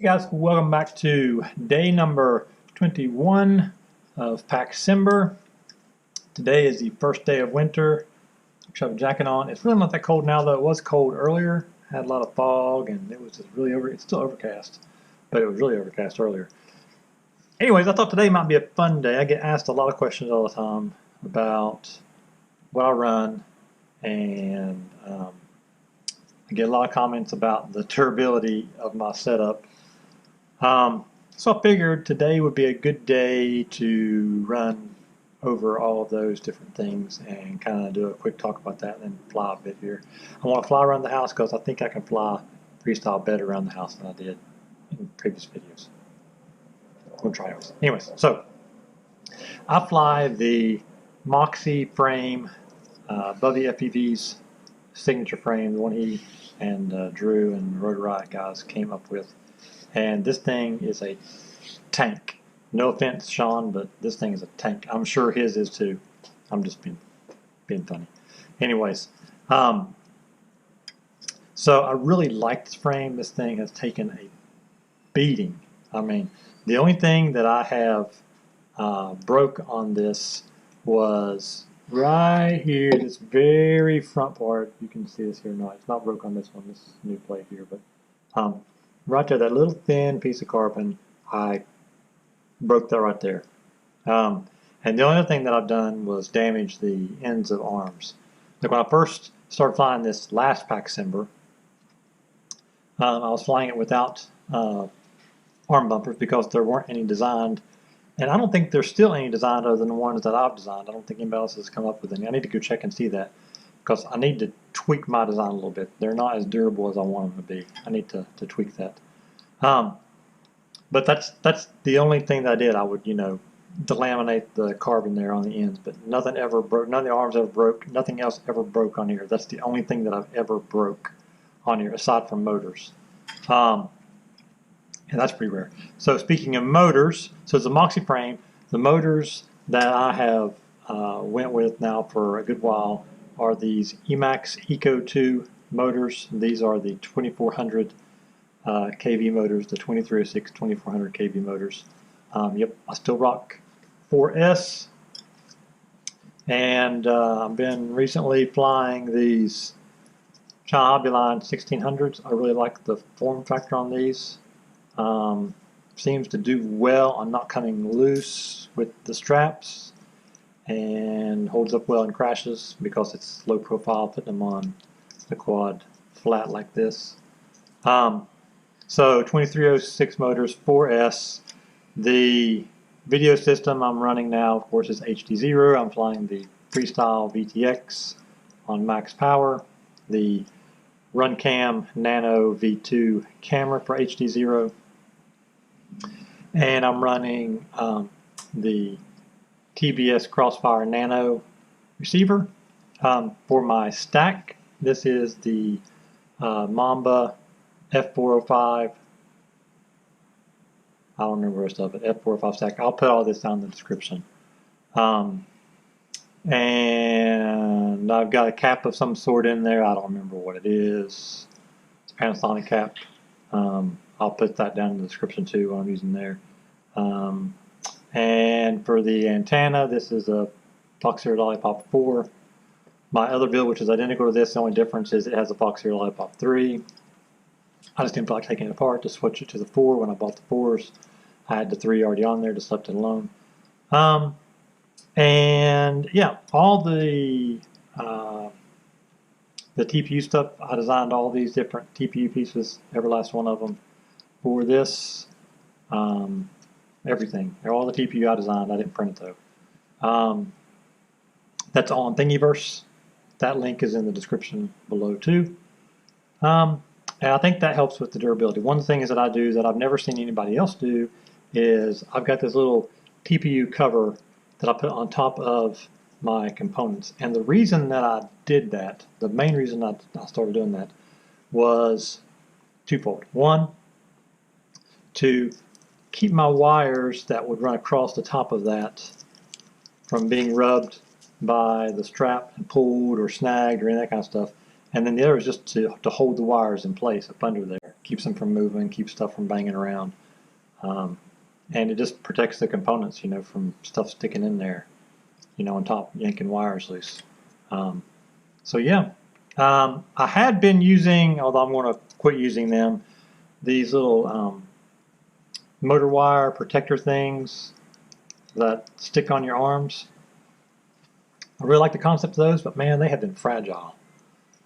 Hey guys, welcome back to day number 21 of Packcember. Today is the first day of winter. I have a jacket on. It's really not that cold now, though. It was cold earlier. Had a lot of fog, and it was just really it's still overcast, but it was really overcast earlier. Anyways, I thought today might be a fun day. I get asked a lot of questions all the time about what I run, and I get a lot of comments about the durability of my setup. So I figured today would be a good day to run over all of those different things and kind of do a quick talk about that and then fly a bit here. I want to fly around the house because I think I can fly freestyle better around the house than I did in previous videos. We'll try it. Anyways, so I fly the Moxy frame, BubbyFPV's signature frame, the one he and Drew and Rotor Riot guys came up with. And this thing is a tank. No offense, Sean, but this thing is a tank. I'm sure his is too. I'm just being funny. Anyways, so I really like this frame. This thing has taken a beating. I mean, the only thing that I have broke on this was right here, this very front part. You can see this here. No, it's not broke on this one. This is a new plate here, but right there, that little thin piece of carbon, I broke that right there. And the only other thing that I've done was damage the ends of arms. Like when I first started flying this last Packcember, I was flying it without arm bumpers because there weren't any designed. And I don't think there's still any designed other than the ones that I've designed. I don't think anybody else has come up with any. I need to go check and see that, because I need to tweak my design a little bit. They're not as durable as I want them to be. I need to tweak that. But that's the only thing that I did. I would, delaminate the carbon there on the ends, but nothing ever broke. None of the arms ever broke. Nothing else ever broke on here. That's the only thing that I've ever broke on here, aside from motors. And that's pretty rare. So speaking of motors, so it's a Moxy frame. The motors that I have went with now for a good while are these Emax Eco 2 motors. These are the 2400 kV motors, the 2306 2400 kV motors. Yep, I still rock 4S, and I've been recently flying these China Hobbyline 1600s. I really like the form factor on these. Seems to do well on not coming loose with the straps, and holds up well in crashes because it's low profile, putting them on the quad flat like this. So 2306 motors, 4S. The video system I'm running now, of course, is HDZero. I'm flying the Freestyle VTx on max power, the Runcam Nano V2 camera for HDZero, and I'm running the TBS Crossfire Nano receiver. For my stack, this is the Mamba F405. I don't remember the rest of it. F405 stack. I'll put all this down in the description. And I've got a cap of some sort in there. I don't remember what it is. It's a Panasonic cap. I'll put that down in the description too, what I'm using there. And for the antenna, this is a Foxeer Lollipop 4. My other build, which is identical to this, the only difference is it has a Foxeer Lollipop 3. I just didn't feel like taking it apart to switch it to the 4 when I bought the 4s. I had the 3 already on there, just left it alone. And yeah, all the TPU stuff, I designed all these different TPU pieces, every last one of them for this. Everything, all the TPU I designed, I didn't print it though. That's all on Thingiverse. That link is in the description below too. And I think that helps with the durability. One thing is that I do that I've never seen anybody else do is I've got this little TPU cover that I put on top of my components. And the reason that I did that, the main reason I started doing that, was twofold. One, to keep my wires that would run across the top of that from being rubbed by the strap and pulled or snagged or any of that kind of stuff. And then the other is just to hold the wires in place up under there. keeps them from moving, keeps stuff from banging around. And it just protects the components, you know, from stuff sticking in there, you know, on top, yanking wires loose. So yeah, I had been using, although I'm going to quit using them, these little motor wire protector things that stick on your arms. I really like the concept of those, but man, they have been fragile.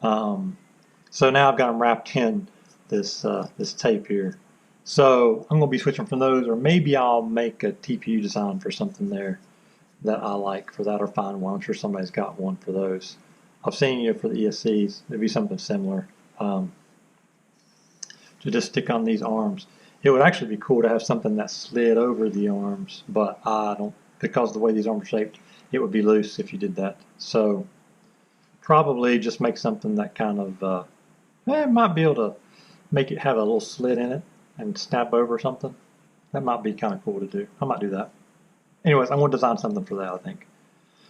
So now I've got them wrapped in this this tape here. So I'm going to be switching from those, or maybe I'll make a TPU design for something there that I like for that, or find one. I'm sure somebody's got one for those. I've seen, you know, for the ESCs, it'd be something similar to just stick on these arms. It would actually be cool to have something that slid over the arms, but I don't, because of the way these arms are shaped, it would be loose if you did that. So probably just make something that kind of, might be able to make it have a little slit in it and snap over something. That might be kind of cool to do. I might do that. Anyways, I'm going to design something for that, I think.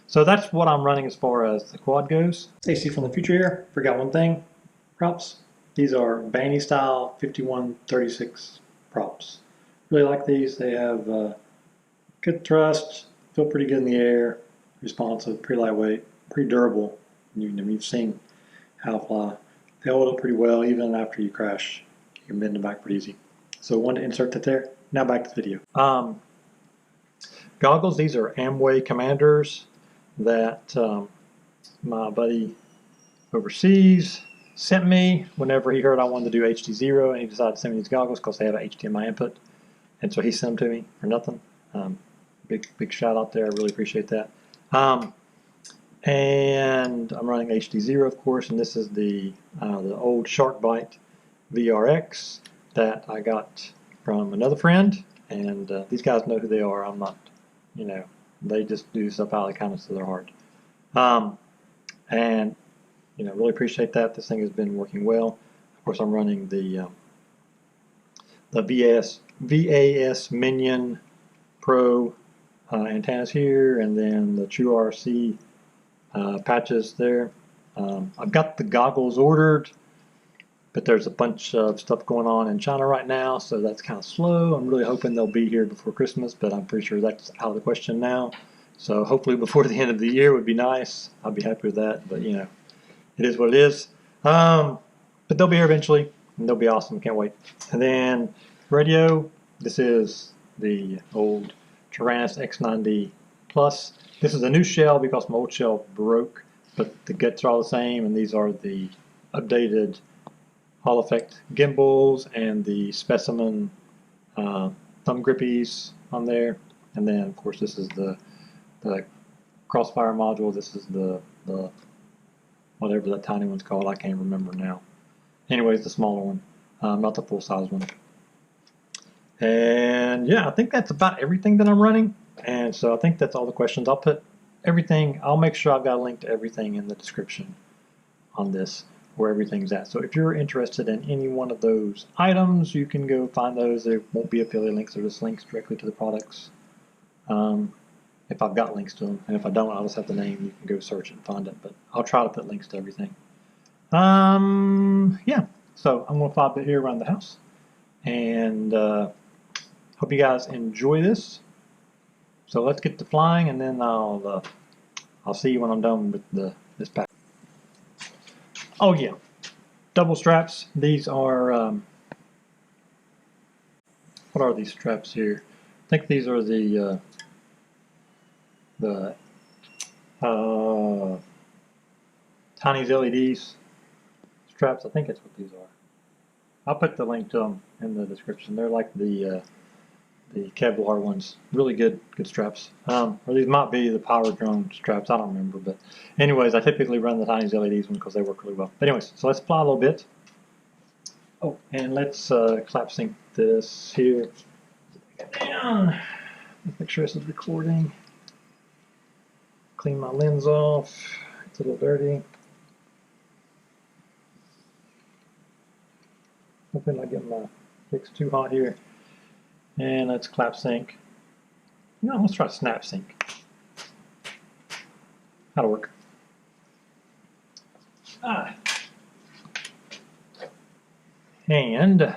So that's what I'm running as far as the quad goes. AC from the future here. Forgot one thing. Props. These are VannyStyle 5136 props. Really like these. They have good thrust, feel pretty good in the air, responsive, pretty lightweight, pretty durable. You've seen how fly. They hold up pretty well even after you crash. You can bend them back pretty easy. So I wanted to insert that there. Now back to the video. Goggles, these are Amway Commanders that my buddy overseas sent me whenever he heard I wanted to do HDZero, and he decided to send me these goggles because they have an HDMI input, and so he sent them to me for nothing. Big shout out there. I really appreciate that. And I'm running HDZero, of course, and this is the old SharkBite VRX that I got from another friend, and these guys know who they are. I'm not, you know, they just do stuff out of the kindness of their heart. And you know, really appreciate that. This thing has been working well. Of course, I'm running the VAS Minion Pro antennas here, and then the True RC patches there. I've got the goggles ordered, but there's a bunch of stuff going on in China right now, so that's kind of slow. I'm really hoping they'll be here before Christmas, but I'm pretty sure that's out of the question now. So hopefully before the end of the year would be nice. I'd be happy with that, but you know, it is what it is. But they'll be here eventually, and they'll be awesome. Can't wait. And then radio, this is the old Tyrannus X90 Plus. This is a new shell because my old shell broke, but the guts are all the same, and these are the updated Hall Effect gimbals and the Specimen thumb grippies on there. And then, of course, this is the Crossfire module. This is the whatever that tiny one's called. I can't remember now. Anyways, the smaller one, not the full-size one. And yeah, I think that's about everything that I'm running. And so I think that's all the questions. I'll put everything, I'll make sure I've got a link to everything in the description on this, where everything's at. So if you're interested in any one of those items, you can go find those. There won't be affiliate links. They're just links directly to the products. If I've got links to them, and if I don't, I'll just have the name. You can go search it and find it, but I'll try to put links to everything. Yeah, so I'm going to fly a bit here around the house, and hope you guys enjoy this. So let's get to flying, and then I'll see you when I'm done with this pack. Oh yeah, double straps. These are what are these straps here? I think these are the Tiny's LEDs straps. I think that's what these are. I'll put the link to them in the description. They're like the Kevlar ones. Really good straps. Or these might be the Power Drone straps. I don't remember. But anyways, I typically run the Tiny's LEDs one because they work really well. But anyways, so let's fly a little bit. Oh, and let's clap sync this here. Get down. Make sure this is recording. Clean my lens off. It's a little dirty. Hoping I get my fix too hot here. And let's clap sync. No, let's try snap sync. That'll work. And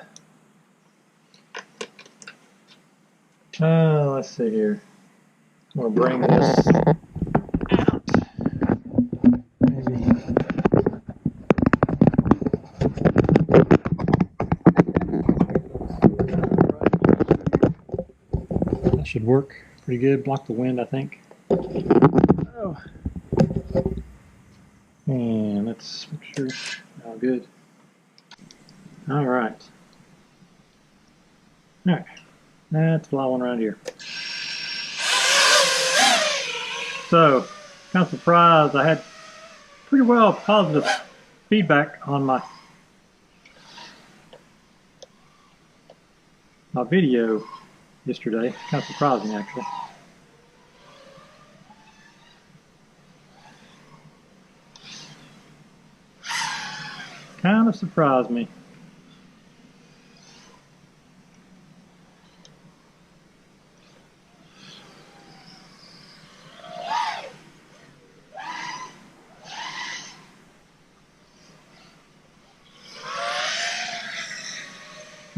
Let's see here. We'll bring this out. Maybe. That should work pretty good. Block the wind, I think. Oh. And let's make sure. All good. All right. All right. Let's fly one around here. So, kind of surprised. I had pretty well positive feedback on my video yesterday. Kind of surprising, actually. Kind of surprised me.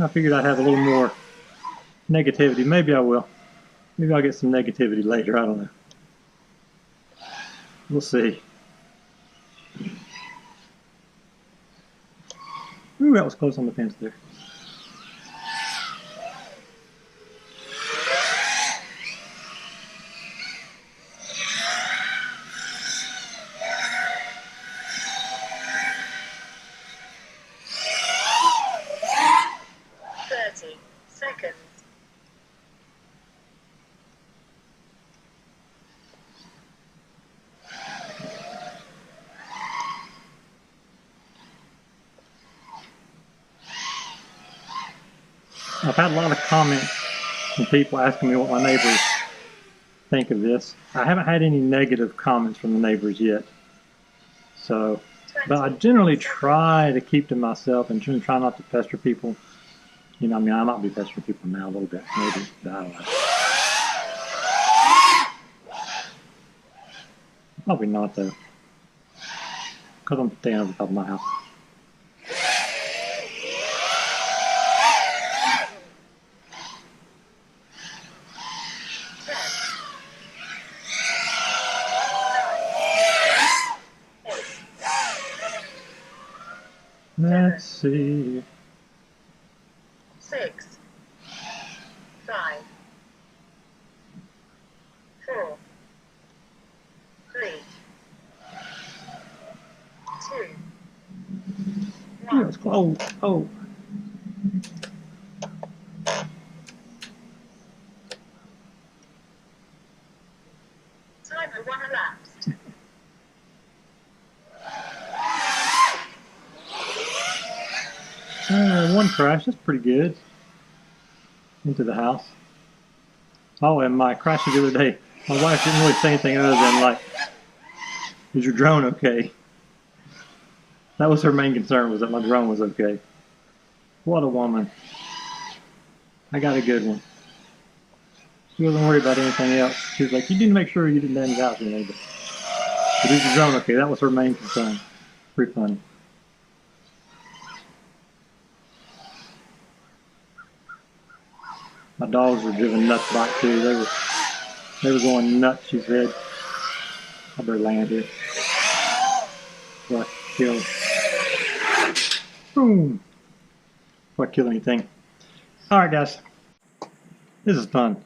I figured I'd have a little more negativity. Maybe I will. Maybe I'll get some negativity later. I don't know. We'll see. Ooh, that was close on the fence there. I've had a lot of comments from people asking me what my neighbors think of this. I haven't had any negative comments from the neighbors yet. So, but I generally try to keep to myself and try not to pester people. You know, I mean, I might be pestering people now a little bit, maybe, but I don't know. Probably not, though, because I'm staying over top of my house. Let's see. 6, 5, 4, 3, 2, 1. It's close. Oh. Timer 1 elapsed. One crash, that's pretty good. Into the house. Oh, and my crash the other day, my wife didn't really say anything other than like, is your drone okay? That was her main concern, was that my drone was okay. What a woman. I got a good one. She wasn't worried about anything else. She was like, you need to make sure you didn't damage the house or anything. But is your drone okay? That was her main concern. Pretty funny. My dogs were driven nuts by it too. They were going nuts, she said. I better land here. Before I kill. Boom. Before I kill anything. Alright guys. This is fun.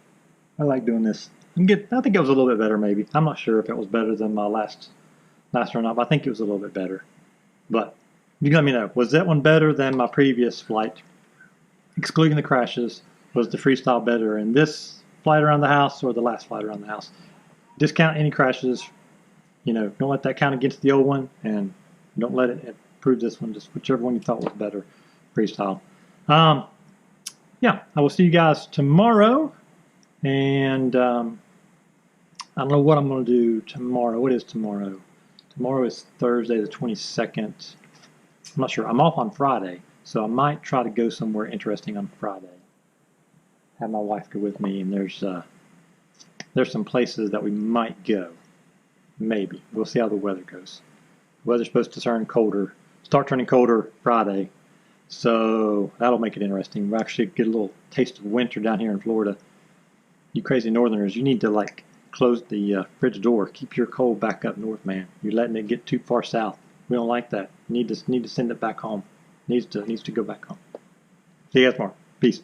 I like doing this. I think it was a little bit better maybe. I'm not sure if it was better than my last or not, but I think it was a little bit better. But you can let me know. Was that one better than my previous flight? Excluding the crashes. Was the freestyle better in this flight around the house or the last flight around the house? Discount any crashes. You know, don't let that count against the old one, and don't let it prove this one. Just whichever one you thought was better, freestyle. Yeah, I will see you guys tomorrow, and I don't know what I'm going to do tomorrow. What is tomorrow? Tomorrow is Thursday the 22nd. I'm not sure. I'm off on Friday, so I might try to go somewhere interesting on Friday. Have my wife go with me, and there's some places that we might go. Maybe. We'll see how the weather goes. The weather's supposed to start turning colder Friday, so that'll make it interesting. We'll actually get a little taste of winter down here in Florida You crazy northerners, you need to like close the fridge door. Keep your coal back up north, man. You're letting it get too far south. We don't like that. Need to send it back home. Needs to go back home. See you guys tomorrow. Peace.